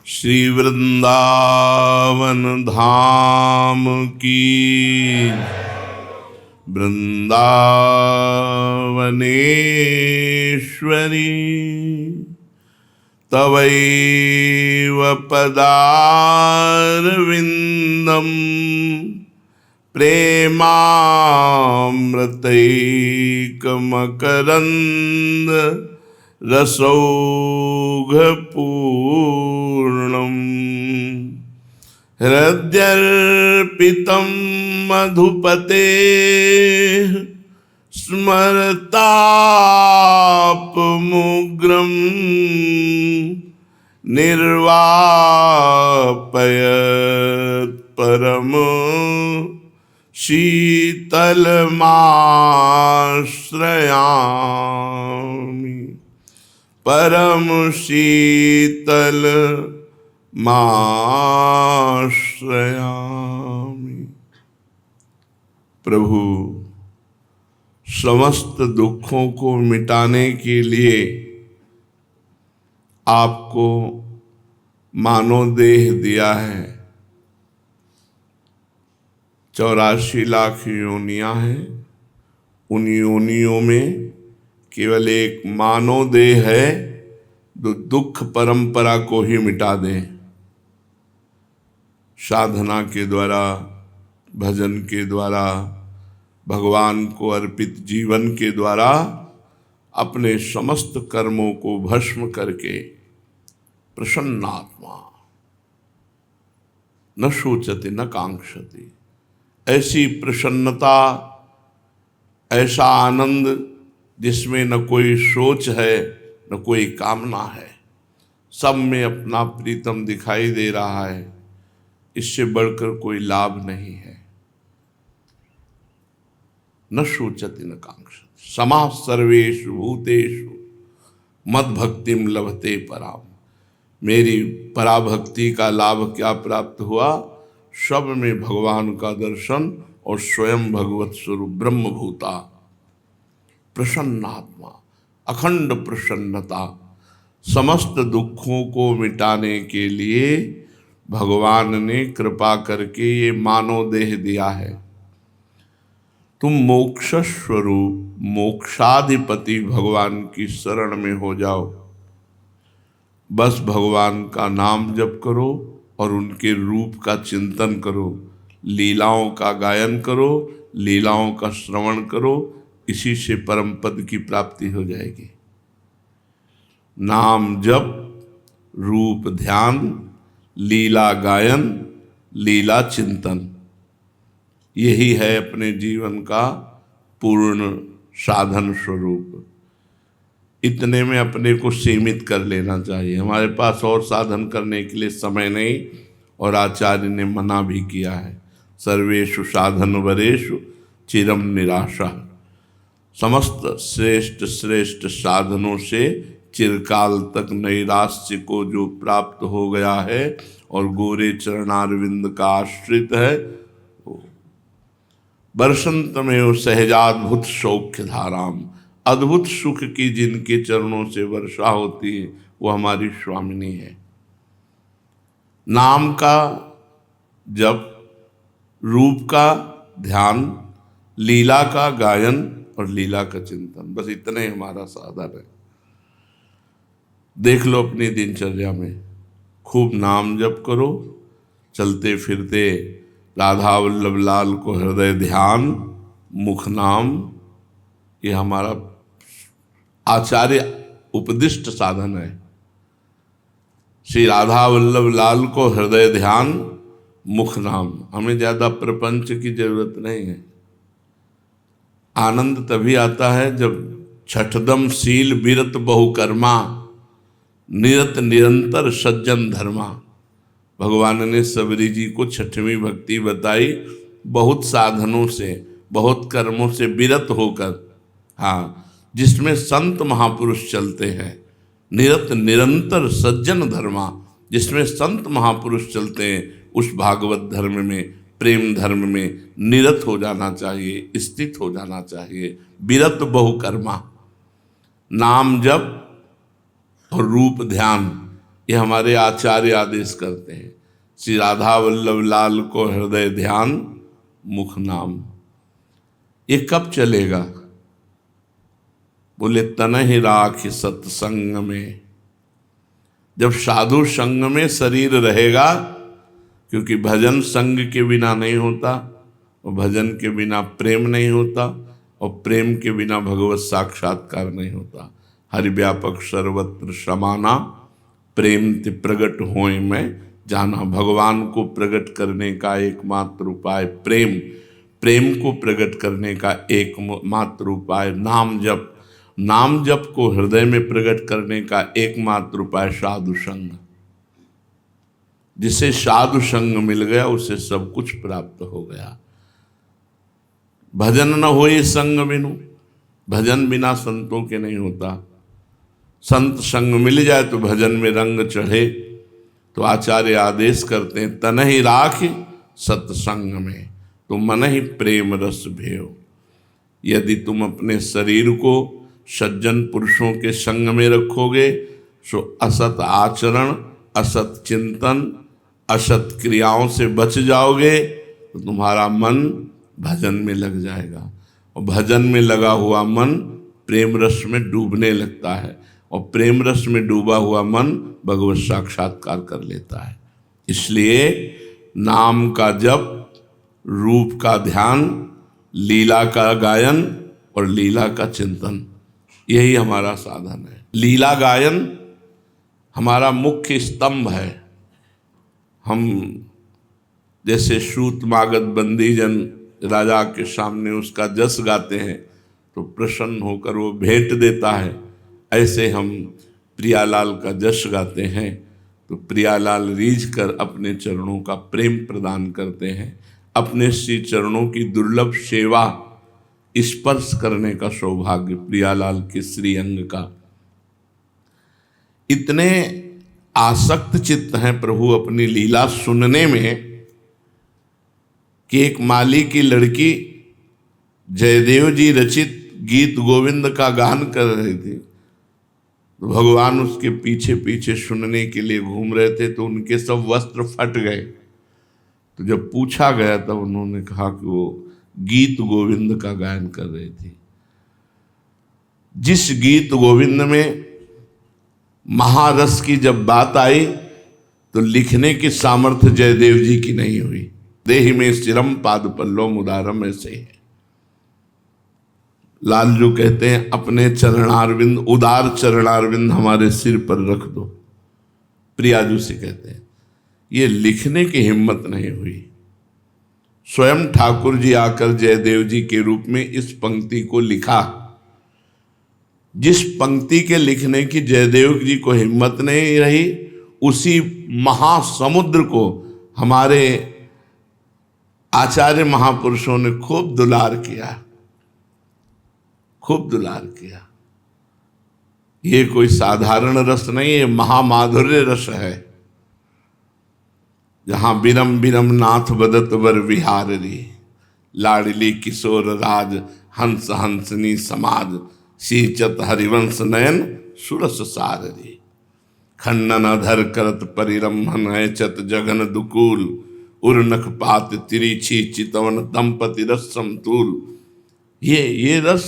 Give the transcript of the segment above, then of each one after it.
श्री वृंदावन धाम की, वृंदावनेश्वरी तवैव पदारविंदम प्रेमामृतैकमकरंद रसौघपूर्णम हृद्यर्पितं मधुपते स्मरतापमुग्रं निर्वापयत् परम शीतलमाश्रयामि परम शीतल माश्रयामि। प्रभु, समस्त दुखों को मिटाने के लिए आपको मानव देह दिया है। 84 लाख योनियां हैं। उन योनियों में केवल एक मानव देह है जो दुख परंपरा को ही मिटा दे। साधना के द्वारा, भजन के द्वारा, भगवान को अर्पित जीवन के द्वारा अपने समस्त कर्मों को भस्म करके प्रसन्नात्मा न शोचति न कांक्षति, ऐसी प्रसन्नता, ऐसा आनंद जिसमें न कोई सोच है न कोई कामना है, सब में अपना प्रीतम दिखाई दे रहा है, इससे बढ़कर कोई लाभ नहीं है। न शोचति न कांक्षति समाः सर्वेषु भूतेषु मद्भक्तिम लभते पराम। मेरी पराभक्ति का लाभ क्या प्राप्त हुआ? सब में भगवान का दर्शन और स्वयं भगवत स्वरूप ब्रह्मभूता प्रसन्नात्मा, अखंड प्रसन्नता। समस्त दुखों को मिटाने के लिए भगवान ने कृपा करके ये मानव देह दिया है। तुम मोक्ष स्वरूप मोक्षाधिपति भगवान की शरण में हो जाओ। बस भगवान का नाम जप करो और उनके रूप का चिंतन करो, लीलाओं का गायन करो, लीलाओं का श्रवण करो, इसी से परम पद की प्राप्ति हो जाएगी। नाम जप, रूप ध्यान, लीला गायन, लीला चिंतन, यही है अपने जीवन का पूर्ण साधन स्वरूप। इतने में अपने को सीमित कर लेना चाहिए। हमारे पास और साधन करने के लिए समय नहीं, और आचार्य ने मना भी किया है। सर्वेषु साधन वरेषु चिरम निराशा। समस्त श्रेष्ठ श्रेष्ठ साधनों से चिरकाल तक नैराश्य को जो प्राप्त हो गया है और गोरे चरणारविंद का आश्रित है, बरसंत में वो सहजाद्भुत सौख्य धाराम, अद्भुत सुख की जिनके चरणों से वर्षा होती है, वो हमारी स्वामिनी है। नाम का जप, रूप का ध्यान, लीला का गायन और लीला का चिंतन, बस इतने हमारा साधन है। देख लो अपनी दिनचर्या में, खूब नाम जप करो, चलते फिरते राधा वल्लभ लाल को हृदय ध्यान, मुख नाम, ये हमारा आचार्य उपदिष्ट साधन है। श्री राधा वल्लभ लाल को हृदय ध्यान, मुख नाम। हमें ज़्यादा प्रपंच की जरूरत नहीं है। आनंद तभी आता है जब छठदम शील विरत बहुकर्मा, निरत निरंतर सज्जन धर्मा। भगवान ने सबरी जी को छठवीं भक्ति बताई, बहुत साधनों से, बहुत कर्मों से विरत होकर, हाँ, जिसमें संत महापुरुष चलते हैं। निरत निरंतर सज्जन धर्मा, जिसमें संत महापुरुष चलते हैं, उस भागवत धर्म में, प्रेम धर्म में निरत हो जाना चाहिए, स्थित हो जाना चाहिए। विरत बहुकर्मा, नाम जप और रूप ध्यान, ये हमारे आचार्य आदेश करते हैं। श्री राधा वल्लभ लाल को हृदय ध्यान मुख नाम। ये कब चलेगा? बोले तनहि राख सत्संग में, जब साधु संग में शरीर रहेगा, क्योंकि भजन संग के बिना नहीं होता, और भजन के बिना प्रेम नहीं होता, और प्रेम के बिना भगवत साक्षात्कार नहीं होता। हरि व्यापक सर्वत्र समाना, प्रेम ते प्रगट होए मैं जाना। भगवान को प्रकट करने का एकमात्र उपाय प्रेम, प्रेम को प्रकट करने का एकमात्र उपाय नाम जप, नाम जप को हृदय में प्रकट करने का एकमात्र उपाय साधु संग। जिसे साधु संग मिल गया उसे सब कुछ प्राप्त हो गया। भजन न होए संग बिनु, भजन बिना संतों के नहीं होता। संत संग मिल जाए तो भजन में रंग चढ़े। तो आचार्य आदेश करते हैं तनहि राख सत्संग में, तो मन ही प्रेम रस भेव। यदि तुम अपने शरीर को सज्जन पुरुषों के संग में रखोगे तो असत आचरण, असत चिंतन, असत क्रियाओं से बच जाओगे, तो तुम्हारा मन भजन में लग जाएगा। और भजन में लगा हुआ मन प्रेम रस में डूबने लगता है, और प्रेम रस में डूबा हुआ मन भगवत साक्षात्कार कर लेता है। इसलिए नाम का जप, रूप का ध्यान, लीला का गायन और लीला का चिंतन, यही हमारा साधन है। लीला गायन हमारा मुख्य स्तंभ है। हम जैसे सूत मागध बंदीजन राजा के सामने उसका जस गाते हैं तो प्रसन्न होकर वो भेंट देता है, ऐसे हम प्रियालाल का जस गाते हैं तो प्रियालाल रीझ कर अपने चरणों का प्रेम प्रदान करते हैं। अपने श्री चरणों की दुर्लभ सेवा स्पर्श करने का सौभाग्य प्रियालाल के श्री अंग का। इतने आसक्त चित्त हैं प्रभु अपनी लीला सुनने में कि एक माली की लड़की जयदेव जी रचित गीत गोविंद का गान कर रही थी, तो भगवान उसके पीछे पीछे सुनने के लिए घूम रहे थे, तो उनके सब वस्त्र फट गए। तो जब पूछा गया तब उन्होंने कहा कि वो गीत गोविंद का गायन कर रही थी। जिस गीत गोविंद में महारस की जब बात आई तो लिखने की सामर्थ्य जयदेव जी की नहीं हुई। देहि में स्थिरम पाद पल्लव मुदारम, ऐसे है। लालजू कहते हैं अपने चरणारविंद, उदार चरणारविंद हमारे सिर पर रख दो। प्रियाजू से कहते हैं ये लिखने की हिम्मत नहीं हुई। स्वयं ठाकुर जी आकर जयदेव जी के रूप में इस पंक्ति को लिखा। जिस पंक्ति के लिखने की जयदेव जी को हिम्मत नहीं रही, उसी महासमुद्र को हमारे आचार्य महापुरुषों ने खूब दुलार किया, खूब दुलार किया। ये कोई साधारण रस नहीं है, महामाधुर्य रस है। जहां बिरम बिरम नाथ बदत वर विहार रे, लाडली किशोर राज हंस हंसनी समाज, सीचत हरिवंश नयन सुरस सार रे, खंडन अधर करत परिरम्भन ऐचत जगन दुकूल, उर्नक पात तिरिछी चितवन दंपति रस समतूल। ये रस,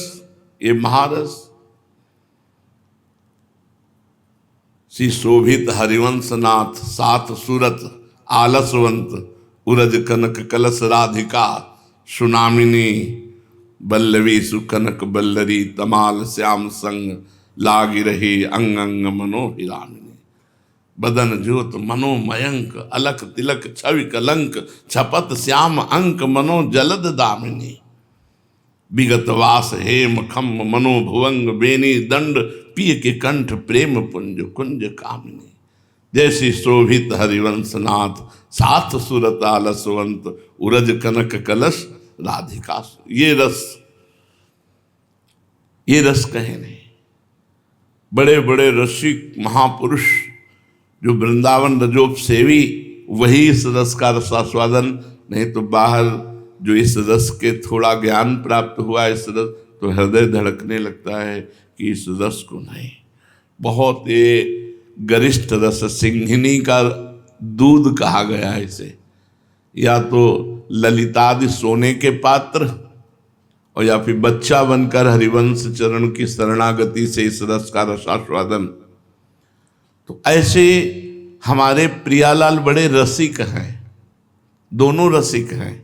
ये महारस श्री शोभित हरिवंश नाथ सात सूरत आलसवंत, उरज कनक कलश राधिका, सुनामिनी बल्लवी सुकनक बल्लरी, तमाल श्याम संग लागी रही अंग अंग मनोहिरामिनी, बदन ज्योत मनोमयंक, अलक तिलक छवि कलंक, छपत श्याम अंक मनो जलद दामिनी, विगत वास हेम खम मनोभुवंग, बेनी दंड पिय के कंठ प्रेम पुंज कुंज कामिनी। जैसी शोभित हरिवंश नाथ सात सुरत आलसवंत, उरज कनक कलश राधिका। ये रस कहे नहीं। बड़े बड़े रसिक महापुरुष जो वृंदावन रजोप सेवी, वही इस रस का रसास्वादन, नहीं तो बाहर जो इस रस के थोड़ा ज्ञान प्राप्त हुआ इस रस, तो हृदय धड़कने लगता है कि इस रस को नहीं। बहुत ये गरिष्ठ रस सिंहिनी का दूध कहा गया है इसे। या तो ललितादि सोने के पात्र और या फिर बच्चा बनकर हरिवंश चरण की शरणागति से इस रस का रसास्वादन। तो ऐसे हमारे प्रियालाल बड़े रसिक हैं, दोनों रसिक हैं,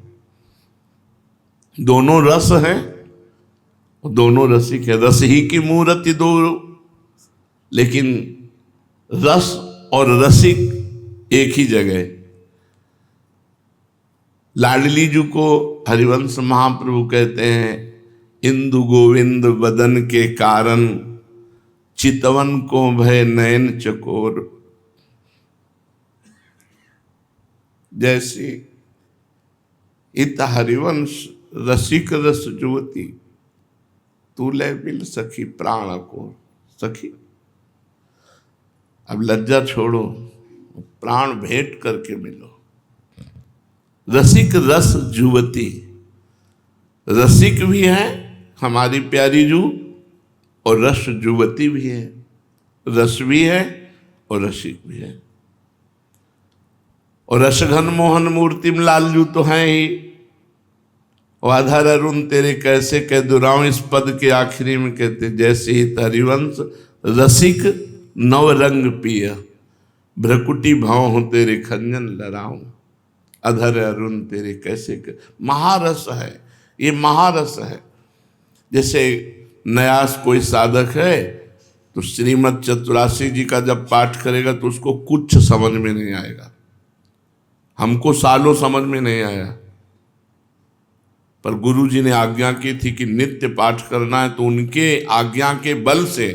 दोनों रस हैं, दोनों रसिक है। रस ही की मूर्ति दो, लेकिन रस और रसिक एक ही जगह। लाडली जी को हरिवंश महाप्रभु कहते हैं, इंदु गोविंद बदन के कारण चितवन को भय नयन चकोर। जैसे इत हरिवंश रसिक रस जुवती, तू ले मिल सखी प्राण को। सखी अब लज्जा छोड़ो, प्राण भेंट करके मिलो। रसिक रस जुवती, रसिक भी है हमारी प्यारी जू और रस जुवती भी है, रस भी है और रसिक भी है। और रसघन मोहन मूर्तिम लालजू तो हैं ही। और आधार अरुण तेरे कैसे कह दुराऊं, इस पद के आखिरी में कहते जैसे ही हरिवंश रसिक नव रंग पिय, भ्रकुटी भाव हो तेरे खंजन लड़ाऊं। अधर अरुण तेरे कैसे महारस है, ये महारस है। जैसे नयास कोई साधक है तो श्रीमद चतुरासी जी का जब पाठ करेगा तो उसको कुछ समझ में नहीं आएगा। हमको सालों समझ में नहीं आया, पर गुरु जी ने आज्ञा की थी कि नित्य पाठ करना है, तो उनके आज्ञा के बल से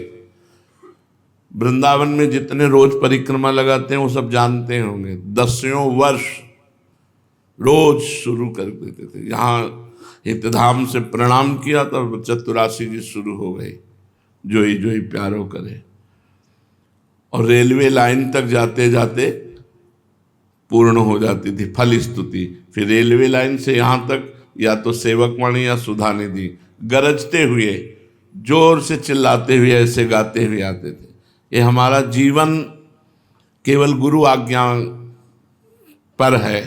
वृंदावन में जितने रोज परिक्रमा लगाते हैं वो सब जानते होंगे। 10 वर्ष रोज शुरू कर देते थे। यहाँ हितधाम से प्रणाम किया तो चतुरासी जी शुरू हो गई, जोई जोई प्यारो करे। और रेलवे लाइन तक जाते जाते पूर्ण हो जाती थी फल स्तुति। फिर रेलवे लाइन से यहाँ तक या तो सेवकवाणी या सुधा निधि गरजते हुए जोर से चिल्लाते हुए ऐसे गाते हुए आते थे। ये हमारा जीवन केवल गुरु आज्ञा पर है,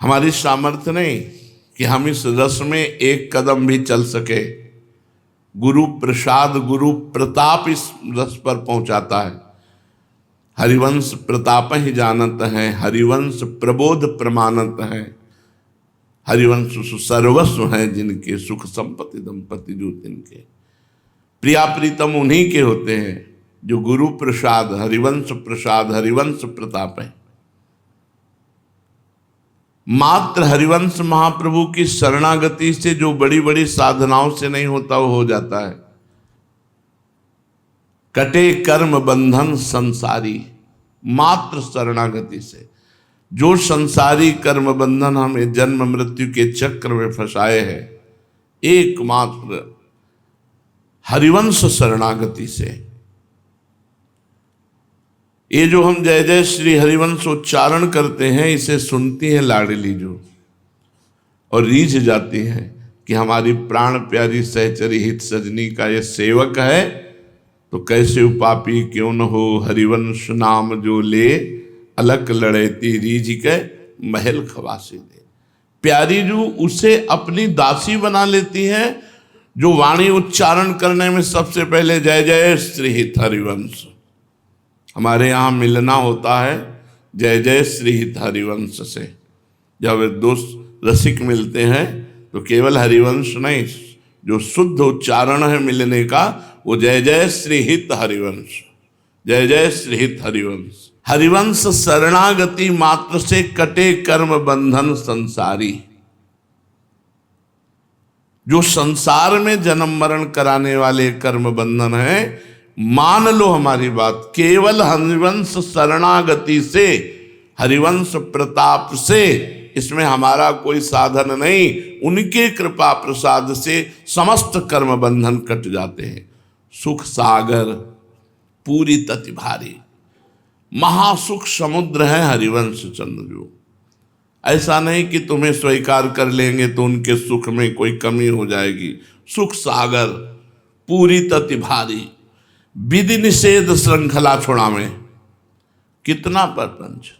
हमारी सामर्थ्य नहीं कि हम इस रस में एक कदम भी चल सके। गुरु प्रसाद गुरु प्रताप इस रस पर पहुंचाता है। हरिवंश प्रताप ही जानत है, हरिवंश प्रबोध प्रमाणत है, हरिवंश सर्वस्व है जिनके, सुख संपत्ति दंपति जो तिनके। प्रिया प्रीतम उन्हीं के होते हैं जो गुरु प्रसाद हरिवंश प्रताप है। मात्र हरिवंश महाप्रभु की शरणागति से जो बड़ी बड़ी साधनाओं से नहीं होता वो हो जाता है। कटे कर्म बंधन संसारी, मात्र शरणागति से। जो संसारी कर्म बंधन हमें जन्म मृत्यु के चक्र में फंसाए हैं, एकमात्र हरिवंश शरणागति से। ये जो हम जय जय श्री हरिवंश उच्चारण करते हैं, इसे सुनती है लाडली जो और रीझ जाती हैं कि हमारी प्राण प्यारी सहचरी हित सजनी का ये सेवक है, तो कैसे उपापी क्यों न हो, हरिवंश नाम जो ले अलग लड़ेती रीझ के महल खवासी दे। प्यारी जो उसे अपनी दासी बना लेती है, जो वाणी उच्चारण करने में सबसे पहले जय जय श्री हित हरिवंश। हमारे यहाँ मिलना होता है जय जय श्री हित हरिवंश से। जब दोस्त रसिक मिलते हैं तो केवल हरिवंश नहीं, जो शुद्ध उच्चारण है मिलने का, वो जय जय श्री हित हरिवंश, जय जय श्री हित हरिवंश। हरिवंश शरणागति मात्र से कटे कर्म बंधन संसारी। जो संसार में जन्म मरण कराने वाले कर्म बंधन है, मान लो हमारी बात, केवल हरिवंश शरणागति से, हरिवंश प्रताप से, इसमें हमारा कोई साधन नहीं, उनके कृपा प्रसाद से समस्त कर्म बंधन कट जाते हैं। सुख सागर पूरी तति भारी, महासुख समुद्र है हरिवंश चंद्र। ऐसा नहीं कि तुम्हें स्वीकार कर लेंगे तो उनके सुख में कोई कमी हो जाएगी। सुख सागर पूरी तति भारी, विधि निषेध श्रृंखला छुड़ावे। कितना प्रपंच,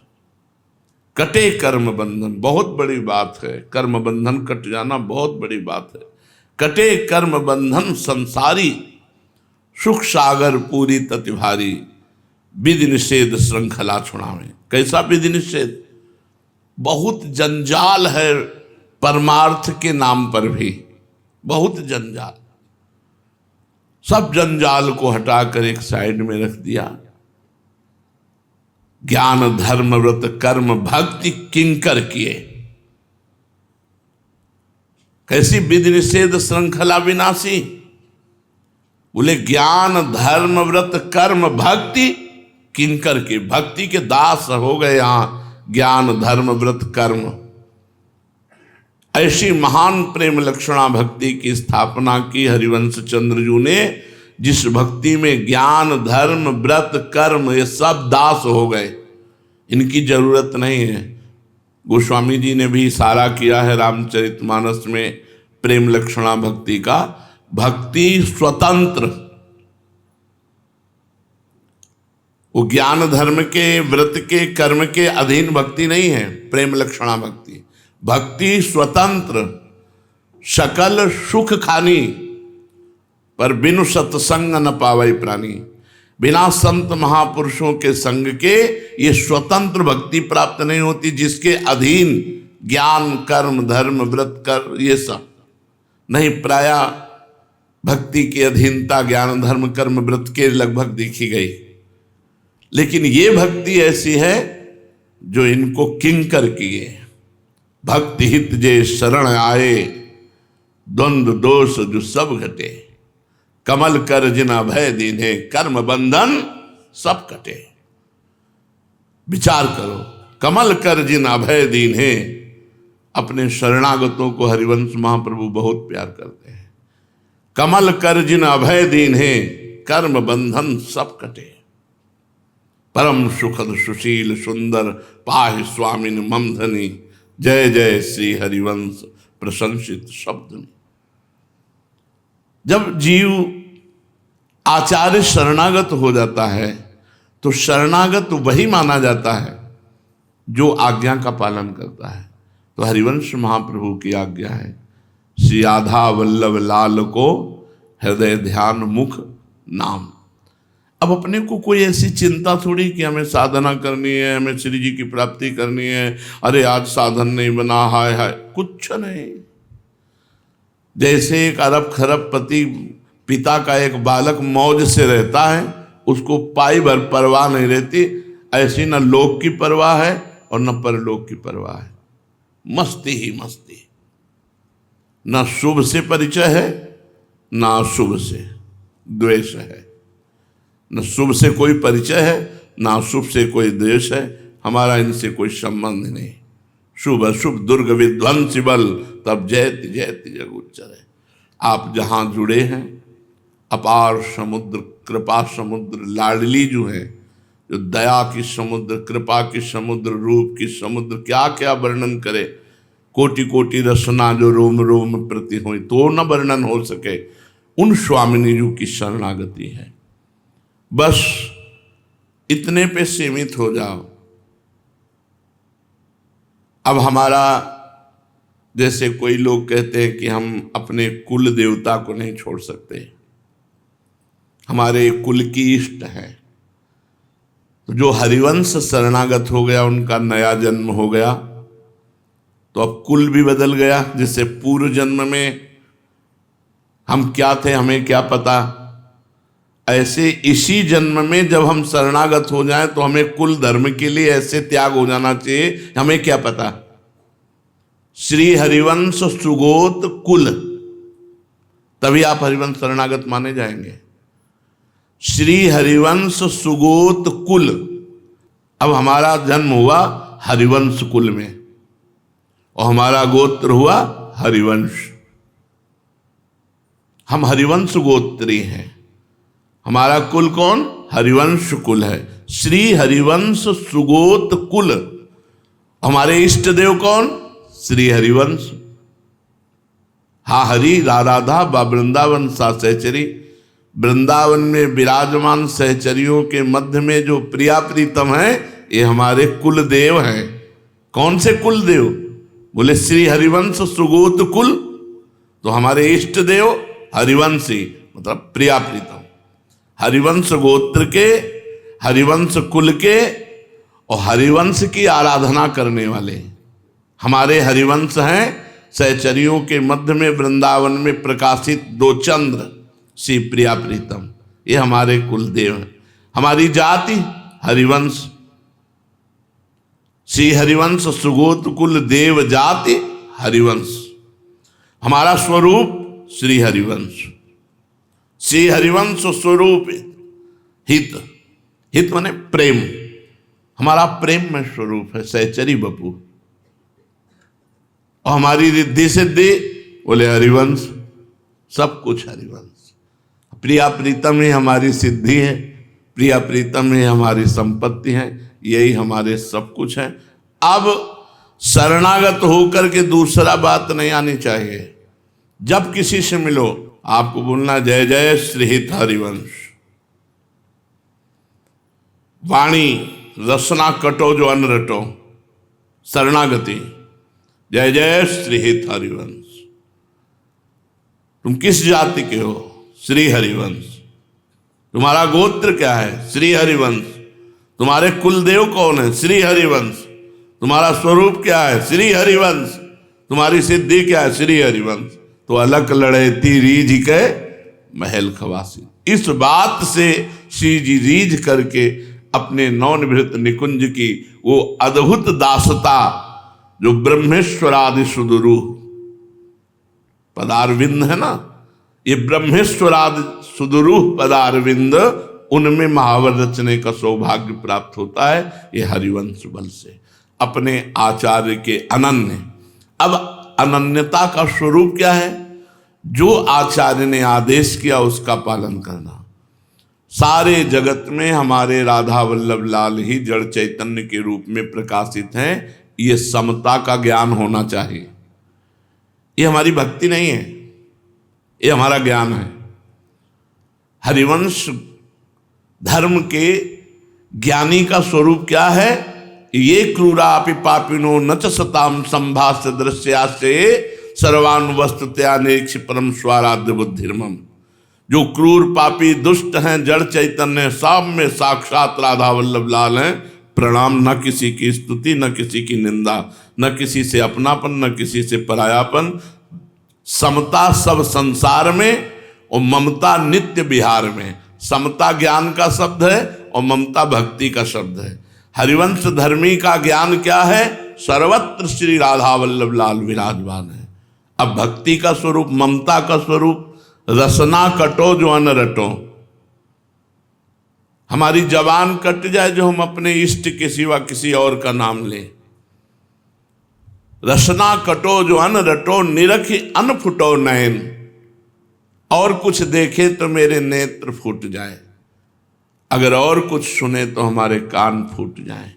कटे कर्म बंधन, बहुत बड़ी बात है। कर्म बंधन कट जाना बहुत बड़ी बात है। कटे कर्म बंधन संसारी, सुख सागर पूरी ततिभारी, विधि निषेध श्रृंखला छुड़ावे। कैसा विधि निषेध? बहुत जंजाल है परमार्थ के नाम पर भी, बहुत जंजाल। सब जंजाल को हटाकर एक साइड में रख दिया। ज्ञान धर्म व्रत कर्म भक्ति किंकर किए। कैसी विधि निषेध श्रृंखला विनाशी? बोले ज्ञान धर्म व्रत कर्म भक्ति किंकर के। भक्ति के दास हो गए यहां ज्ञान धर्म व्रत कर्म। ऐसी महान प्रेम लक्षणा भक्ति की स्थापना की हरिवंश चंद्रजू ने, जिस भक्ति में ज्ञान धर्म व्रत कर्म ये सब दास हो गए, इनकी जरूरत नहीं है। गोस्वामी जी ने भी इशारा किया है रामचरितमानस में प्रेम लक्षणा भक्ति का। भक्ति स्वतंत्र, वो ज्ञान धर्म के व्रत के कर्म के अधीन भक्ति नहीं है प्रेम लक्षणा भक्ति। भक्ति स्वतंत्र, सकल सुख खानी, पर बिनु सत्संग न पावै प्राणी। बिना संत महापुरुषों के संग के ये स्वतंत्र भक्ति प्राप्त नहीं होती, जिसके अधीन ज्ञान कर्म धर्म व्रत कर ये सब नहीं। प्राय भक्ति की अधीनता ज्ञान धर्म कर्म व्रत के लगभग देखी गई, लेकिन ये भक्ति ऐसी है जो इनको किंकर किए। भक्ति हित जे शरण आए, द्वंद्व दोष जो सब घटे। कमल कर जिन अभय दीन्हे, कर्म बंधन सब कटे। विचार करो, कमल कर जिन अभय दीन्हे। अपने शरणागतों को हरिवंश महाप्रभु बहुत प्यार करते हैं। कमल कर जिन अभय दीन्हे, कर्म बंधन सब कटे। परम सुखद सुशील सुंदर, पाहि स्वामिन मम धनी। जय जय श्री हरिवंश प्रशंसित शब्द। जब जीव आचार्य शरणागत हो जाता है तो शरणागत वही माना जाता है जो आज्ञा का पालन करता है। तो हरिवंश महाप्रभु की आज्ञा है, श्री राधा वल्लभ लाल को हृदय ध्यान मुख नाम। अब अपने को कोई ऐसी चिंता थोड़ी कि हमें साधना करनी है, हमें श्री जी की प्राप्ति करनी है, अरे आज साधन नहीं बना, हाय हाय, कुछ नहीं। जैसे एक अरब खरब पति पिता का एक बालक मौज से रहता है, उसको पाई भर परवाह नहीं रहती, ऐसी न लोक की परवाह है और न परलोक की परवाह है। मस्ती ही मस्ती, न शुभ से परिचय है न अशुभ से द्वेष है। न शुभ से कोई परिचय है ना अशुभ से कोई द्वेष है। हमारा इनसे कोई संबंध नहीं। शुभ अशुभ दुर्ग विध्वंसी बल, तब जयति जयति जग उच्चर है। आप जहाँ जुड़े हैं, अपार समुद्र कृपा समुद्र लाडली जो है, जो दया की समुद्र कृपा की समुद्र रूप की समुद्र, क्या क्या वर्णन करे। कोटि कोटि रसना जो रोम रोम प्रति हो, तो न वर्णन हो सके। उन स्वामिनी जी की शरणागति है। बस इतने पे सीमित हो जाओ। अब हमारा जैसे कोई लोग कहते हैं कि हम अपने कुल देवता को नहीं छोड़ सकते, हमारे कुल की इष्ट है। तो जो हरिवंश शरणागत हो गया, उनका नया जन्म हो गया, तो अब कुल भी बदल गया। जैसे पूर्व जन्म में हम क्या थे हमें क्या पता, ऐसे इसी जन्म में जब हम शरणागत हो जाएं तो हमें कुल धर्म के लिए ऐसे त्याग हो जाना चाहिए, हमें क्या पता। श्री हरिवंश सुगोत कुल, तभी आप हरिवंश शरणागत माने जाएंगे। श्री हरिवंश सुगोत कुल। अब हमारा जन्म हुआ हरिवंश कुल में और हमारा गोत्र हुआ हरिवंश। हम हरिवंश गोत्री हैं। हमारा कुल कौन? हरिवंश कुल है। श्री हरिवंश सुगोत कुल। हमारे इष्ट देव कौन? श्री हरिवंश। हा हरि रा राधा बा वृंदावन सा सहचरी, वृंदावन में विराजमान सहचरियों के मध्य में जो प्रिया प्रीतम है, ये हमारे कुल देव हैं। कौन से कुल देव? बोले श्री हरिवंश सुगोत्र कुल। तो हमारे इष्ट देव हरिवंशी, मतलब प्रिया प्रीतम, हरिवंश गोत्र के, हरिवंश कुल के और हरिवंश की आराधना करने वाले हमारे हरिवंश हैं। सहचरियों के मध्य में वृंदावन में प्रकाशित दो चंद्र श्री प्रिया प्रीतम, ये हमारे कुल देव हैं। हमारी जाति हरिवंश, श्री हरिवंश सुगोत्र कुल देव जाति हरिवंश। हमारा स्वरूप श्री हरिवंश, श्री हरिवंश स्वरूप हित, हित माने प्रेम, हमारा प्रेम में स्वरूप है सहचरी बपू। और हमारी रिद्धि सिद्धि बोले हरिवंश, सब कुछ हरिवंश। प्रिया प्रीतम ही हमारी सिद्धि है, प्रिया प्रीतम ही हमारी संपत्ति है, यही हमारे सब कुछ है। अब शरणागत होकर के दूसरा बात नहीं आनी चाहिए। जब किसी से मिलो आपको बोलना जय जय श्री हित हरिवंश। वाणी रसना कटो जो अन्न रटो, शरणागति जय जय श्री हित हरिवंश। तुम किस जाति के हो? श्री हरिवंश। तुम्हारा गोत्र क्या है? श्री हरिवंश। तुम्हारे कुल देव कौन है? श्री हरिवंश। तुम्हारा स्वरूप क्या है? श्री हरिवंश। तुम्हारी सिद्धि क्या है? श्री हरिवंश। तो अलग लड़ेती रीझ के महल खवासी। इस बात से श्री जी रीझ करके अपने नवनिभृत निकुंज की वो अद्भुत दासता जो ब्रह्मेश्वरादि सुदुरूह पदारविंद है ना, ये ब्रह्मेश्वरादि सुदुरूह पदारविंद, उनमें महावर रचने का सौभाग्य प्राप्त होता है ये हरिवंश बल से, अपने आचार्य के अनन्य। अब अनन्यता का स्वरूप क्या है? जो आचार्य ने आदेश किया उसका पालन करना। सारे जगत में हमारे राधा वल्लभ लाल ही जड़ चैतन्य के रूप में प्रकाशित हैं। ये समता का ज्ञान होना चाहिए। ये हमारी भक्ति नहीं है, ये हमारा ज्ञान है। हरिवंश धर्म के ज्ञानी का स्वरूप क्या है? ये क्रूरापि पापिनो न च सताम संभाष्य दृश्यासे सर्वान वस्तुत्यानेक्ष परम स्वाराध्य बुद्धिर्मम। जो क्रूर पापी दुष्ट हैं जड़ चैतन्य, सब में साक्षात राधा वल्लभ लाल हैं। प्रणाम, न किसी की स्तुति, न किसी की निंदा, न किसी से अपनापन, न किसी से परायापन। समता सब संसार में और ममता नित्य विहार में। समता ज्ञान का शब्द है और ममता भक्ति का शब्द है। हरिवंश धर्मी का ज्ञान क्या है? सर्वत्र श्री राधा वल्लभ लाल विराजमान है। अब भक्ति का स्वरूप, ममता का स्वरूप, रसना कटो जो अन्न रटो। हमारी जबान कट जाए जो हम अपने इष्ट के सिवा किसी और का नाम लें। रसना कटो जो अन्न रटो, निरखि अन्न फुटो नयन। और कुछ देखे तो मेरे नेत्र फूट जाए, अगर और कुछ सुने तो हमारे कान फूट जाए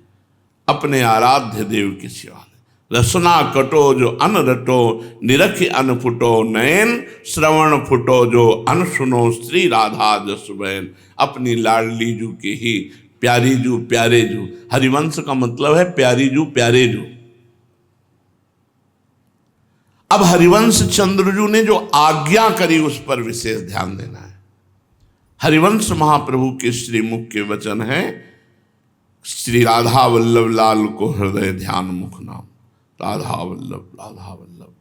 अपने आराध्य देव के सिवा। रसना कटो जो अन्न रटो, निरखि अन्न फुटो नयन। श्रवण फुटो जो अन्न सुनो, श्री राधा जस बहन। अपनी लाडली जू की ही प्यारी जू प्यारे जू। हरिवंश का मतलब है प्यारी जू प्यारे जू। अब हरिवंश चंद्रजू ने जो आज्ञा करी उस पर विशेष ध्यान देना है। हरिवंश महाप्रभु के श्रीमुख के वचन हैं, श्री राधा वल्लभ लाल को हृदय ध्यान मुख नाम। राधा वल्लभ राधा वल्लभ।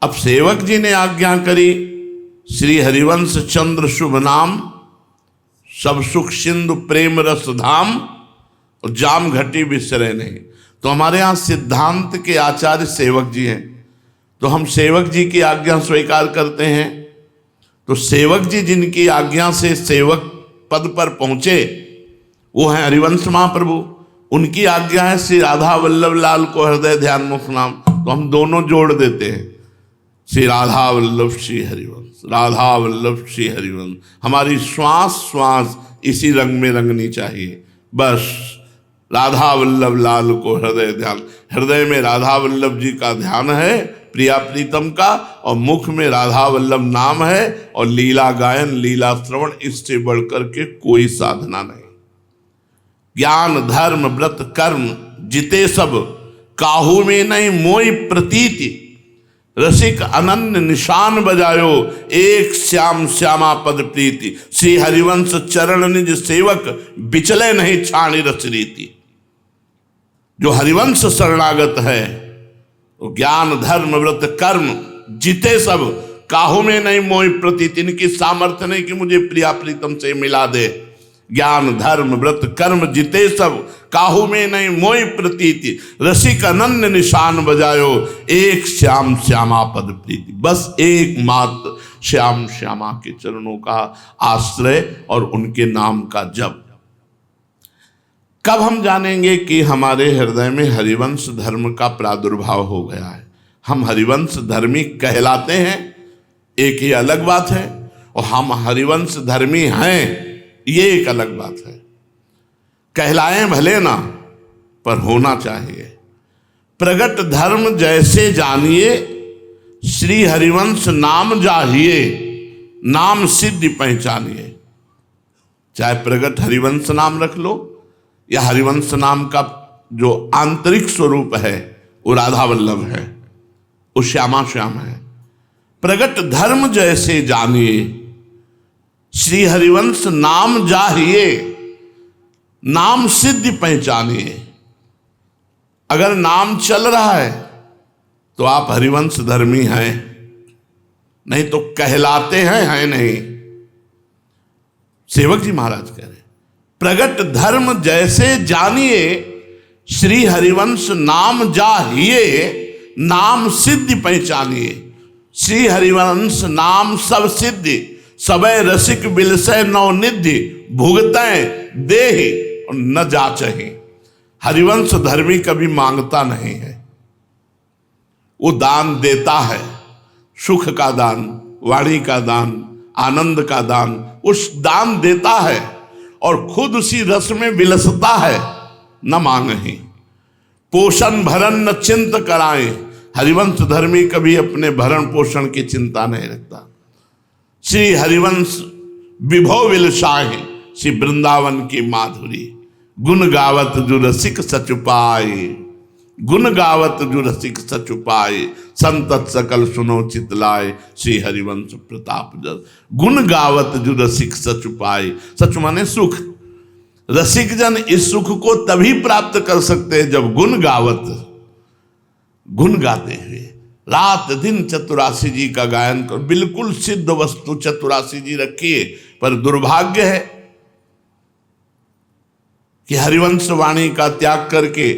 अब सेवक जी ने आज्ञा करी, श्री हरिवंश चंद्र शुभ नाम, सब सुख सिंधु प्रेम रस धाम, और जाम घटी बिसरे नहीं। तो हमारे यहाँ सिद्धांत के आचार्य सेवक जी हैं, तो हम सेवक जी की आज्ञा स्वीकार करते हैं। तो सेवक जी जिनकी आज्ञा से सेवक पद पर पहुंचे वो हैं हरिवंश महाप्रभु। उनकी आज्ञा है श्री राधा वल्लभ लाल को हृदय ध्यान मुख नाम। तो हम दोनों जोड़ देते हैं, श्री राधा वल्लभ श्री हरिवंश, राधा वल्लभ श्री हरिवंश। हमारी श्वास श्वास इसी रंग में रंगनी चाहिए। बस राधा वल्लभ लाल को हृदय ध्यान, हृदय में राधा वल्लभ जी का ध्यान है प्रिया प्रीतम का, और मुख में राधा वल्लभ नाम है, और लीला गायन लीला श्रवण, इससे बढ़कर के कोई साधना नहीं। ज्ञान धर्म व्रत कर्म जिते सब, काहू में नहीं मोई प्रतीति, रसिक अनन्य निशान बजायो, एक श्याम श्यामा पद प्रीति, श्री हरिवंश चरण निज सेवक, बिचले नहीं छाणी रस रीति। जो हरिवंश शरणागत है वो ज्ञान धर्म व्रत कर्म जीते सब, काहू में नहीं मोहि प्रतीति, इनकी सामर्थ्य नहीं कि मुझे प्रिया प्रीतम से मिला दे। ज्ञान धर्म व्रत कर्म जीते सब, काहू में नहीं मोहि प्रतीति, रसिक अनन्य निशान बजायो, एक श्याम श्यामा पद प्रीति। बस एकमात्र श्याम श्यामा के चरणों का आश्रय और उनके नाम का जप। कब हम जानेंगे कि हमारे हृदय में हरिवंश धर्म का प्रादुर्भाव हो गया है? हम हरिवंश धर्मी कहलाते हैं, एक ये अलग बात है, और हम हरिवंश धर्मी हैं ये एक अलग बात है। कहलाएं भले ना, पर होना चाहिए। प्रगट धर्म जैसे जानिए, श्री हरिवंश नाम जाहिए, नाम सिद्धि पहचानिए। चाहे प्रगट हरिवंश नाम रख लो, या हरिवंश नाम का जो आंतरिक स्वरूप है वो राधा वल्लभ है, वो श्यामा श्याम है। प्रगट धर्म जैसे जानिए, श्री हरिवंश नाम जाहिए, नाम सिद्धि पहचानिए। अगर नाम चल रहा है तो आप हरिवंश धर्मी हैं, नहीं तो कहलाते हैं नहीं। सेवक जी महाराज कह रहे, प्रगट धर्म जैसे जानिए, श्री हरिवंश नाम जाहिए, नाम सिद्धि पहचानिए। श्री हरिवंश नाम सब सिद्धि, सबे रसिक बिलसै नौ निधि, भुगतै देहि और न जाचहि। हरिवंश धर्मी कभी मांगता नहीं है, वो दान देता है। सुख का दान, वाणी का दान, आनंद का दान, उस दान देता है और खुद उसी रस में विलसता है, न मांगहि। पोषण भरण न चिंत कराए, हरिवंश धर्मी कभी अपने भरण पोषण की चिंता नहीं रखता। श्री हरिवंश विभो विलसाहि, श्री वृंदावन की माधुरी, गुण गावत जो रसिक सच पाए, गुण गावत जो रसिक सच पाए, संतत सकल सुनो चितलाए, श्री हरिवंश प्रताप जस। गुण गावत जो रसिक सच पाए, सच माने सुख। रसिक जन इस सुख को तभी प्राप्त कर सकते हैं जब गुण गावत, गुण गाते हुए रात दिन चतुरासी जी का गायन कर। बिल्कुल सिद्ध वस्तु चतुरासी जी रखिए, पर दुर्भाग्य है कि हरिवंश वाणी का त्याग करके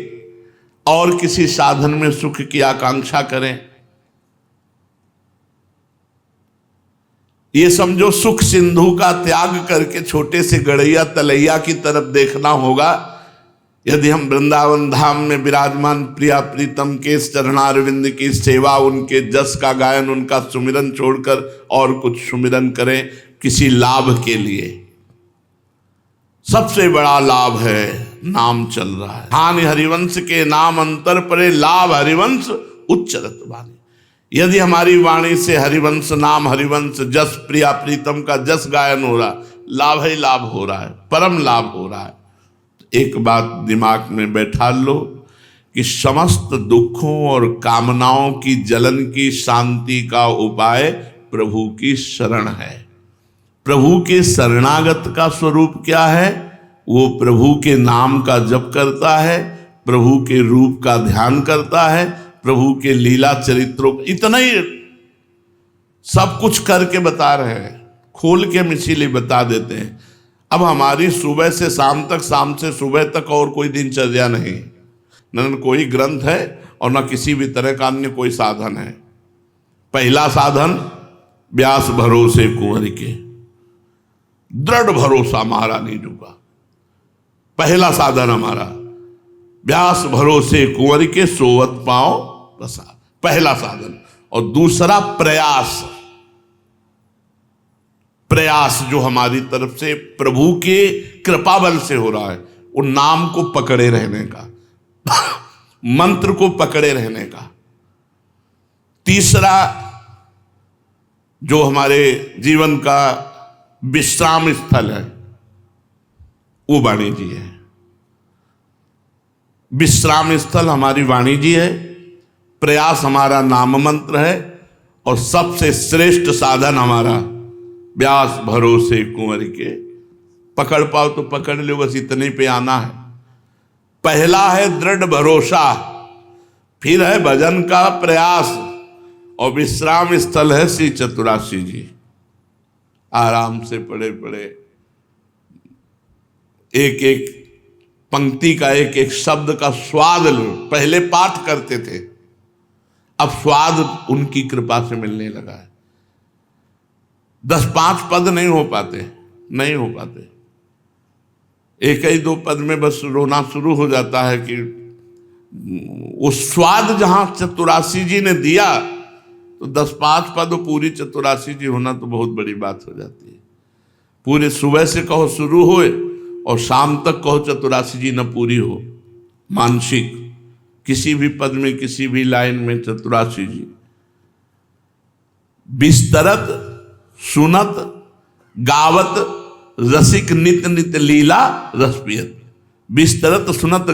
और किसी साधन में सुख की आकांक्षा करें। ये समझो सुख सिंधु का त्याग करके छोटे से गड़ैया तलैया की तरफ देखना होगा। यदि हम वृंदावन धाम में विराजमान प्रिया प्रीतम के चरणारविंद की सेवा, उनके जस का गायन, उनका सुमिरन छोड़कर और कुछ सुमिरन करें किसी लाभ के लिए, सबसे बड़ा लाभ है नाम चल रहा है। हानि हरिवंश के नाम अंतर परे, लाभ हरिवंश उच्चरत वाणी। यदि हमारी वाणी से हरिवंश नाम, हरिवंश जस, प्रिया प्रीतम का जस गायन हो रहा, लाभ ही लाभ हो रहा है, परम लाभ हो रहा है। एक बात दिमाग में बैठा लो कि समस्त दुखों और कामनाओं की जलन की शांति का उपाय प्रभु की शरण है। प्रभु के शरणागत का स्वरूप क्या है? वो प्रभु के नाम का जप करता है, प्रभु के रूप का ध्यान करता है, प्रभु के लीला चरित्रों, इतना ही सब कुछ करके बता रहे हैं, खोल के हम इसीलिए बता देते हैं। अब हमारी सुबह से शाम तक, शाम से सुबह तक और कोई दिनचर्या नहीं, न कोई ग्रंथ है और न किसी भी तरह का अन्य कोई साधन है। पहला साधन व्यास भरोसे कुंवर के, दृढ़ भरोसा महारानी जी का पहला साधन हमारा, व्यास भरोसे कुंवर के सोवत पाओ प्रसाद, पहला साधन। और दूसरा प्रयास, प्रयास जो हमारी तरफ से प्रभु के कृपा बल से हो रहा है, उन नाम को पकड़े रहने का, मंत्र को पकड़े रहने का। तीसरा जो हमारे जीवन का विश्राम स्थल है वो वाणी जी है। विश्राम स्थल हमारी वाणी जी है, प्रयास हमारा नाम मंत्र है, और सबसे श्रेष्ठ साधन हमारा व्यास भरोसे कुंवर के। पकड़ पाओ तो पकड़ लो, बस इतने पे आना है। पहला है दृढ़ भरोसा, फिर है भजन का प्रयास, और विश्राम स्थल है श्री चतुरासी जी। आराम से पढ़े पढ़े एक एक पंक्ति का, एक एक शब्द का स्वाद लो। पहले पाठ करते थे, अब स्वाद उनकी कृपा से मिलने लगा है। 10-5 पद नहीं हो पाते, नहीं हो पाते। एक ही 2 पद में बस रोना शुरू हो जाता है कि वो स्वाद जहां चतुरासी जी ने दिया, तो 10-5 पद पूरी चतुरासी जी होना तो बहुत बड़ी बात हो जाती है। पूरे सुबह से कहो शुरू होए और शाम तक कहो चतुरासी जी न पूरी हो। मानसिक किसी भी पद में, किसी भी लाइन में चतुरासी जी। बिस्तरत सुनत गावत रसिक नित नित लीला रस पियत। बिस्तरत सुनत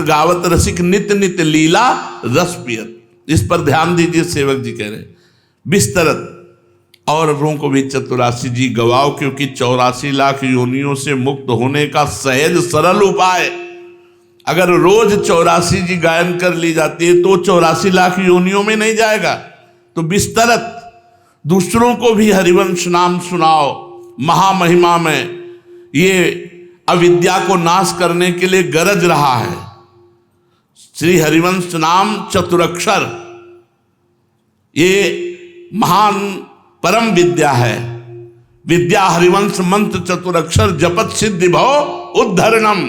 गावत रसिक नित नित लीला रस पियत। इस पर ध्यान दीजिए, सेवक जी कह रहे हैं बिस्तरत। औरों को भी चतुरासी जी गवाओ, क्योंकि 84 लाख योनियों से मुक्त होने का सहज सरल उपाय। अगर रोज 84 जी गायन कर ली जाती है तो 84 लाख योनियों में नहीं जाएगा। तो बिस्तरत दूसरों को भी हरिवंश नाम सुनाओ। महामहिमा में ये अविद्या को नाश करने के लिए गरज रहा है। श्री हरिवंश नाम चतुरक्षर, ये महान परम विद्या है। विद्या हरिवंश मंत्र चतुरक्षर जपत सिद्धि भव उद्धरणम।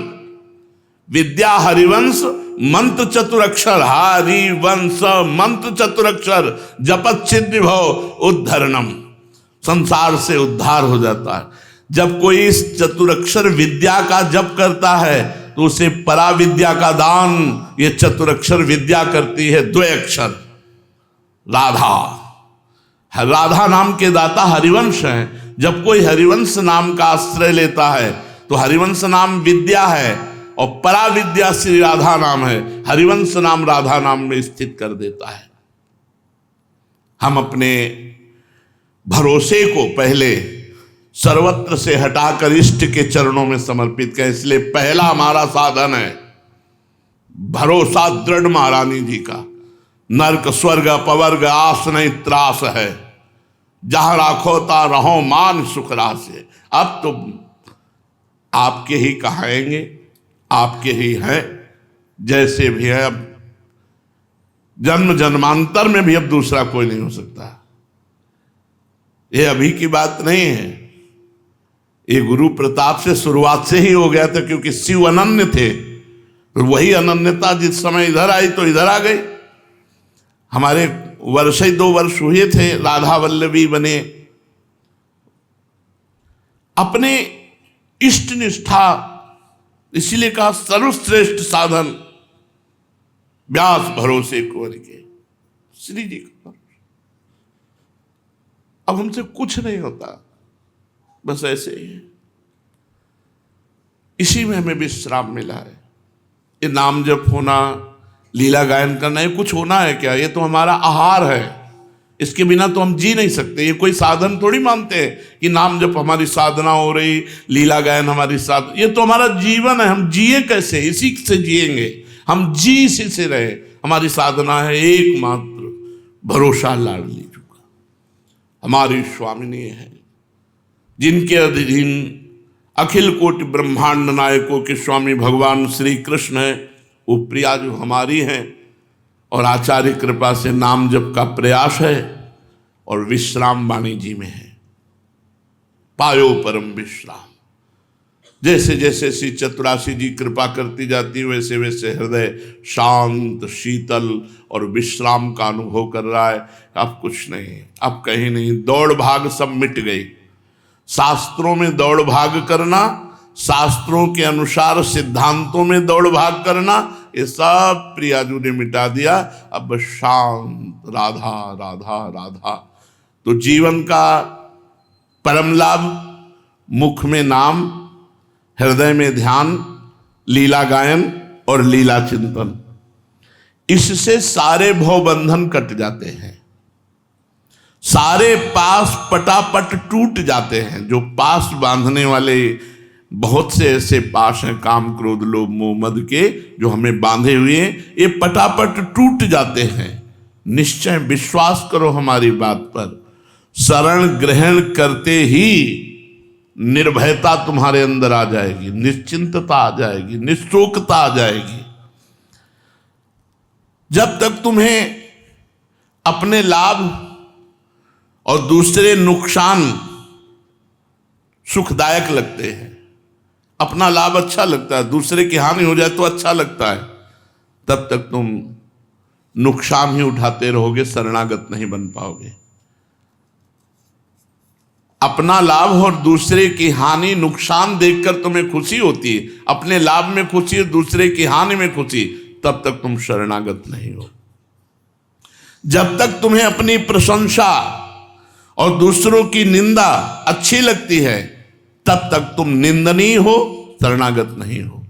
विद्या हरिवंश मंत्र चतुरक्षर, हरिवंश मंत्र चतुरक्षर जपत सिद्धि भव उद्धरणम। संसार से उद्धार हो जाता है। जब कोई इस चतुरक्षर विद्या का जप करता है तो उसे पराविद्या का दान ये चतुरक्षर विद्या करती है। 2 अक्षर राधा, राधा नाम के दाता हरिवंश हैं। जब कोई हरिवंश नाम का आश्रय लेता है तो हरिवंश नाम विद्या है और पराविद्या श्री राधा नाम है। हरिवंश नाम राधा नाम में स्थित कर देता है। हम अपने भरोसे को पहले सर्वत्र से हटाकर इष्ट के चरणों में समर्पित करें। इसलिए पहला हमारा साधन है भरोसा दृढ़ महारानी जी का। नरक स्वर्ग अपवर्ग आस नहीं त्रास है, जहां राखो ता रहो मान सुख रासे। अब तो आपके ही कहाएंगे, आपके ही हैं, जैसे भी है। अब जन्म जन्मांतर में भी अब दूसरा कोई नहीं हो सकता। ये अभी की बात नहीं है, ये गुरु प्रताप से शुरुआत से ही हो गया था। क्योंकि शिव अनन्य थे, तो वही अनन्यता जिस समय इधर आई तो इधर आ गई। हमारे वर्ष ही 2 वर्ष हुए थे, राधा वल्लभी बने। अपने इष्ट निष्ठा, इसीलिए कहा सर्वश्रेष्ठ साधन व्यास भरोसे कुंवर के श्री जी का। अब हमसे कुछ नहीं होता, बस ऐसे ही है। इसी में हमें विश्राम मिला है। ये नाम जप होना, लीला गायन करना, ये कुछ होना है क्या? ये तो हमारा आहार है। इसके बिना तो हम जी नहीं सकते। ये कोई साधन थोड़ी मानते हैं कि नाम जप हमारी साधना हो रही, लीला गायन हमारी साधना। ये तो हमारा जीवन है। हम जिए कैसे? इसी से जिएंगे। हम जी इसी से रहे। हमारी साधना है एकमात्र भरोसा लाडली जी का। हमारी स्वामिनी है, जिनके अधीन अखिल कोटि ब्रह्मांड नायकों के स्वामी भगवान श्री कृष्ण है। वो प्रिया जो हमारी हैं, और आचार्य कृपा से नाम जप का प्रयास है, और विश्राम वाणी जी में है। पायो परम विश्राम। जैसे जैसे श्री चतुरासी जी कृपा करती जाती, वैसे वैसे हृदय शांत शीतल और विश्राम का अनुभव कर रहा है। अब कुछ नहीं, अब कहीं नहीं, दौड़ भाग सब मिट गई। शास्त्रों में दौड़ भाग करना, शास्त्रों के अनुसार सिद्धांतों में दौड़ भाग करना, ये सब प्रियाजू ने मिटा दिया। अब बस शांत, राधा राधा राधा। तो जीवन का परम लाभ, मुख में नाम, हृदय में ध्यान, लीला गायन और लीला चिंतन, इससे सारे भवबंधन कट जाते हैं, सारे पास पटापट टूट जाते हैं। जो पास बांधने वाले बहुत से ऐसे पास हैं, काम क्रोध लोभ मोह मद के, जो हमें बांधे हुए हैं, ये पटापट टूट जाते हैं। निश्चय विश्वास करो हमारी बात पर, शरण ग्रहण करते ही निर्भयता तुम्हारे अंदर आ जाएगी, निश्चिंतता आ जाएगी, निश्चोकता आ जाएगी। जब तक तुम्हें अपने लाभ और दूसरे नुकसान सुखदायक लगते हैं, अपना लाभ अच्छा लगता है, दूसरे की हानि हो जाए तो अच्छा लगता है, तब तक तुम नुकसान ही उठाते रहोगे, शरणागत नहीं बन पाओगे। अपना लाभ और दूसरे की हानि, नुकसान देखकर तुम्हें खुशी होती है, अपने लाभ में खुशी है, दूसरे की हानि में खुशी, तब तक तुम शरणागत नहीं हो। जब तक तुम्हें अपनी प्रशंसा और दूसरों की निंदा अच्छी लगती है, तब तक तुम निंदनीय हो, शरणागत नहीं हो।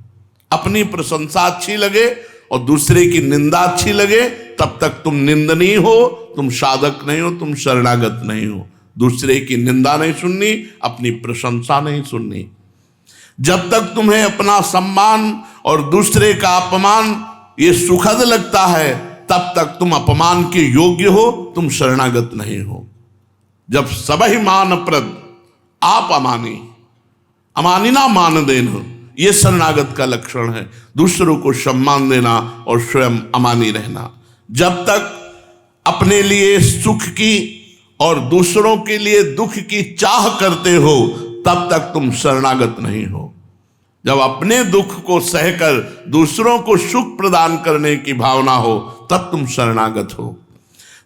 अपनी प्रशंसा अच्छी लगे और दूसरे की निंदा अच्छी लगे, तब तक तुम निंदनीय हो, तुम साधक नहीं हो, तुम शरणागत नहीं हो। दूसरे की निंदा नहीं सुननी, अपनी प्रशंसा नहीं सुननी। जब तक तुम्हें अपना सम्मान और दूसरे का अपमान ये सुखद लगता है, तब तक तुम अपमान के योग्य हो, तुम शरणागत नहीं हो। जब सबहि मान प्रद आप अमानी, अमानिना मान देना, ये शरणागत का लक्षण है। दूसरों को सम्मान देना और स्वयं अमानी रहना। जब तक अपने लिए सुख की और दूसरों के लिए दुख की चाह करते हो, तब तक तुम शरणागत नहीं हो। जब अपने दुख को सहकर दूसरों को सुख प्रदान करने की भावना हो, तब तुम शरणागत हो।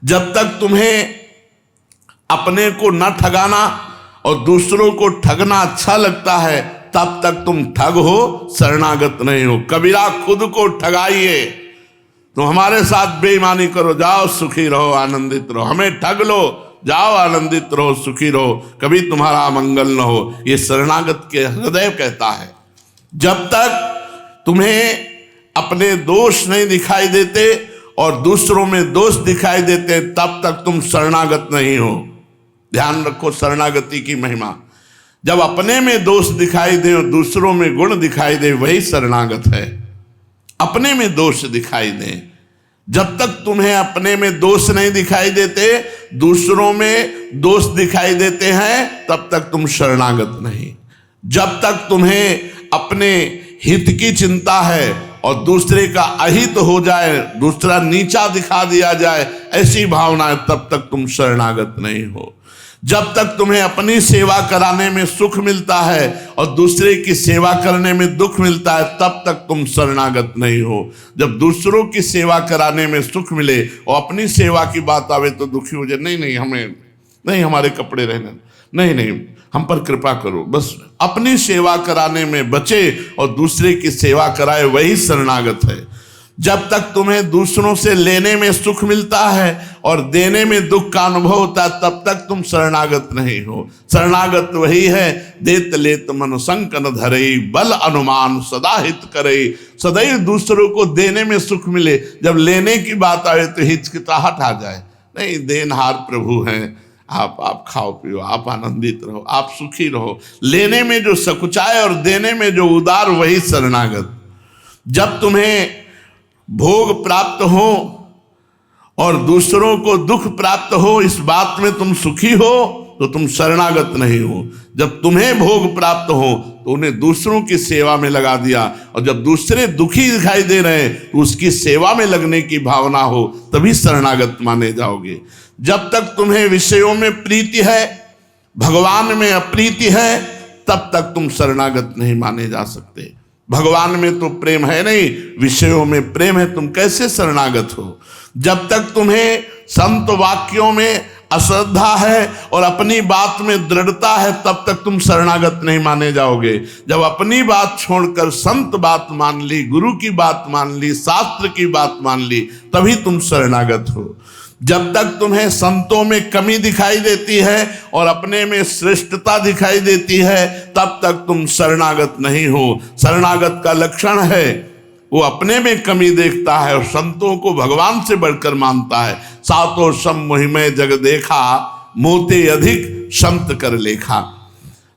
जब तक तुम्हें अपने को न ठगाना और दूसरों को ठगना अच्छा लगता है, तब तक तुम ठग हो, शरणागत नहीं हो। कबीरा खुद को ठगाइए, तुम हमारे साथ बेईमानी करो, जाओ सुखी रहो, आनंदित रहो। हमें ठग लो, जाओ आनंदित रहो, सुखी रहो, कभी तुम्हारा अमंगल न हो। ये शरणागत के हृदय कहता है। जब तक तुम्हें अपने दोष नहीं दिखाई देते और दूसरों में दोष दिखाई देते, तब तक तुम शरणागत नहीं हो। ध्यान रखो शरणागति की महिमा। जब अपने में दोष दिखाई दे और दूसरों में गुण दिखाई दे, वही शरणागत है। अपने में दोष दिखाई दे, जब तक तुम्हें अपने में दोष नहीं दिखाई देते, दूसरों में दोष दिखाई देते हैं, तब तक तुम शरणागत नहीं। जब तक तुम्हें अपने हित की चिंता है और दूसरे का अहित हो जाए, दूसरा नीचा दिखा दिया जाए, ऐसी भावना है, तब तक तुम शरणागत नहीं हो। जब तक तुम्हें अपनी सेवा कराने में सुख मिलता है और दूसरे की सेवा करने में दुख मिलता है, तब तक तुम शरणागत नहीं हो। जब दूसरों की सेवा कराने में सुख मिले और अपनी सेवा की बात आवे तो दुखी हो जाए, नहीं हमें नहीं, हमारे कपड़े रहने, नहीं हम पर कृपा करो, बस अपनी सेवा कराने में बचे और दूसरे की सेवा कराए, वही शरणागत है। जब तक तुम्हें दूसरों से लेने में सुख मिलता है और देने में दुख का अनुभव होता है, तब तक तुम शरणागत नहीं हो। शरणागत वही है, देत लेत मन संकन धरई, बल अनुमान सदा हित करे। सदैव दूसरों को देने में सुख मिले, जब लेने की बात आए तो हिचकिचाहट आ जाए। नहीं, देनहार प्रभु हैं, आप खाओ पियो, आप आनंदित रहो, आप सुखी रहो। लेने में जो सकुचाए और देने में जो उदार, वही शरणागत। जब तुम्हें भोग प्राप्त हो और दूसरों को दुख प्राप्त हो, इस बात में तुम सुखी हो, तो तुम शरणागत नहीं हो। जब तुम्हें भोग प्राप्त हो तो उन्हें दूसरों की सेवा में लगा दिया, और जब दूसरे दुखी दिखाई दे रहे हैं तो उसकी सेवा में लगने की भावना हो, तभी शरणागत माने जाओगे। जब तक तुम्हें विषयों में प्रीति है, भगवान में अप्रीति है, तब तक तुम शरणागत नहीं माने जा सकते। भगवान में तो प्रेम है नहीं, विषयों में प्रेम है, तुम कैसे शरणागत हो। जब तक तुम्हें संत वाक्यों में अश्रद्धा है और अपनी बात में दृढ़ता है, तब तक तुम शरणागत नहीं माने जाओगे। जब अपनी बात छोड़कर संत बात मान ली, गुरु की बात मान ली, शास्त्र की बात मान ली, तभी तुम शरणागत हो। जब तक तुम्हें संतों में कमी दिखाई देती है और अपने में श्रेष्ठता दिखाई देती है, तब तक तुम शरणागत नहीं हो। शरणागत का लक्षण है वो अपने में कमी देखता है और संतों को भगवान से बढ़कर मानता है। सातो सम मोहिमय जग देखा, मोते अधिक संत कर लेखा।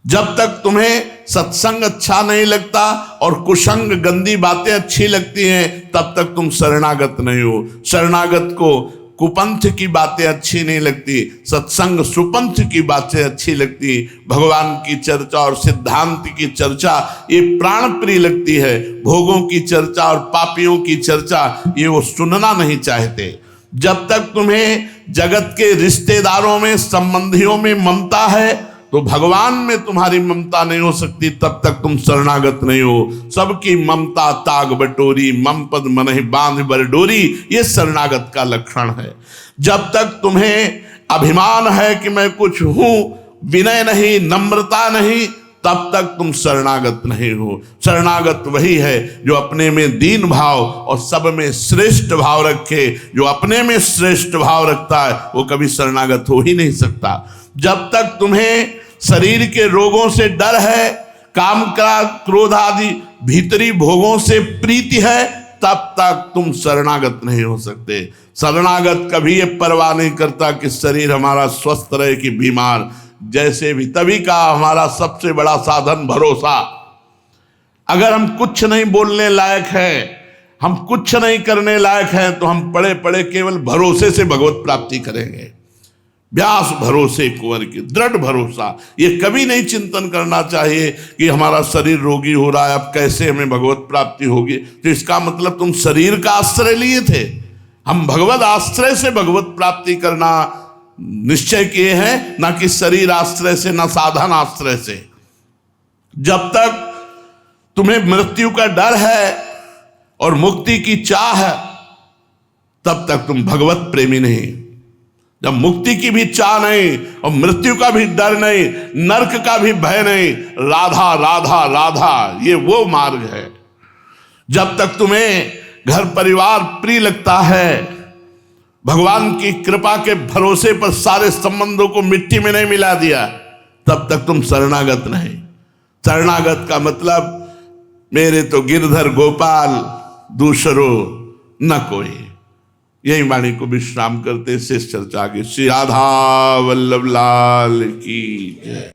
जब तक तुम्हें सत्संग अच्छा नहीं लगता और कुसंग गंदी बातें अच्छी लगती हैं, तब तक तुम शरणागत नहीं हो। शरणागत को कुपंथ की बातें अच्छी नहीं लगती, सत्संग सुपंथ की बातें अच्छी लगती। भगवान की चर्चा और सिद्धांत की चर्चा ये प्राण प्रिय लगती है। भोगों की चर्चा और पापियों की चर्चा ये वो सुनना नहीं चाहते। जब तक तुम्हें जगत के रिश्तेदारों में, संबंधियों में ममता है, तो भगवान में तुम्हारी ममता नहीं हो सकती, तब तक तुम शरणागत नहीं हो। सबकी ममता ताग बटोरी, मम पद मनहि बांध बर डोरी, ये शरणागत का लक्षण है। जब तक तुम्हें अभिमान है कि मैं कुछ हूं, विनय नहीं, नम्रता नहीं, तब तक तुम शरणागत नहीं हो। शरणागत वही है जो अपने में दीन भाव और सब में श्रेष्ठ भाव रखे। जो अपने में श्रेष्ठ भाव रखता है वो कभी शरणागत हो ही नहीं सकता। जब तक तुम्हें शरीर के रोगों से डर है, काम का क्रोध आदि भीतरी भोगों से प्रीति है, तब तक तुम शरणागत नहीं हो सकते। शरणागत कभी ये परवाह नहीं करता कि शरीर हमारा स्वस्थ रहे कि बीमार। जैसे भी, तभी का हमारा सबसे बड़ा साधन भरोसा। अगर हम कुछ नहीं बोलने लायक हैं, हम कुछ नहीं करने लायक हैं, तो हम पड़े पड़े केवल भरोसे से भगवत प्राप्ति करेंगे। व्यास भरोसे कुंवर की, दृढ़ भरोसा। ये कभी नहीं चिंतन करना चाहिए कि हमारा शरीर रोगी हो रहा है, अब कैसे हमें भगवत प्राप्ति होगी। तो इसका मतलब तुम शरीर का आश्रय लिए थे। हम भगवत आश्रय से भगवत प्राप्ति करना निश्चय किए हैं, ना कि शरीर आश्रय से, ना साधन आश्रय से। जब तक तुम्हें मृत्यु का डर है और मुक्ति की चाह है, तब तक तुम भगवत प्रेमी नहीं। जब मुक्ति की भी चाह नहीं और मृत्यु का भी डर नहीं, नरक का भी भय नहीं, राधा राधा राधा, ये वो मार्ग है। जब तक तुम्हें घर परिवार प्रिय लगता है, भगवान की कृपा के भरोसे पर सारे संबंधों को मिट्टी में नहीं मिला दिया, तब तक तुम शरणागत नहीं। शरणागत का मतलब मेरे तो गिरधर गोपाल, दूसरो न कोई। यही वाणी को विश्राम करते शेष चर्चा आगे। श्री राधा वल्लभ लाल की जय।